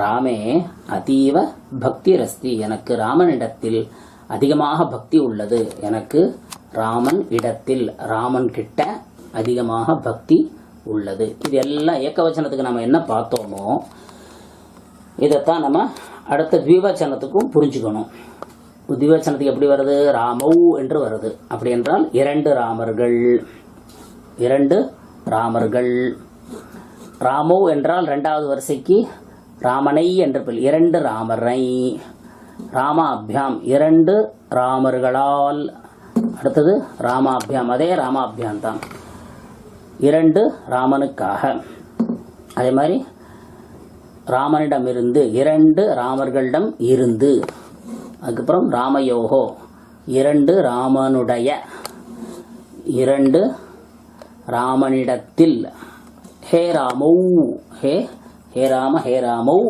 ராமே அதீவ பக்திரஸ்தி, எனக்கு ராமனிடத்தில் அதிகமாக பக்தி உள்ளது. எனக்கு ராமன் இடத்தில், ராமன் கிட்ட அதிகமாக பக்தி உள்ளது. இது எல்லாம் ஏகவச்சனத்துக்கு நம்ம என்ன பார்த்தோமோ இதைத்தான் நம்ம அடுத்த த்விவச்சனத்துக்கும் புரிஞ்சுக்கணும். த்விவச்சனத்துக்கு எப்படி வருது? ராமௌ என்று வருது. அப்படி என்றால் இரண்டு ராமர்கள், இரண்டு ராமர்கள். ராமௌ என்றால் இரண்டாவது வரிசைக்கு ராமனை என்று இரண்டு ராமரை. ராமாபியாம் இரண்டு ராமர்களால். அடுத்தது ராமாபியாம், அதே ராமாபியாம் தான், இரண்டு ராமனுக்காக. அதே மாதிரி ராமனிடமிருந்து, இரண்டு ராமர்களிடம் இருந்து. அதுக்கப்புறம் ராமயோகோ இரண்டு ராமனுடைய, இரண்டு ராமனிடத்தில். ஹே ராமௌ, ஹே ராம, ஹே ராமௌ.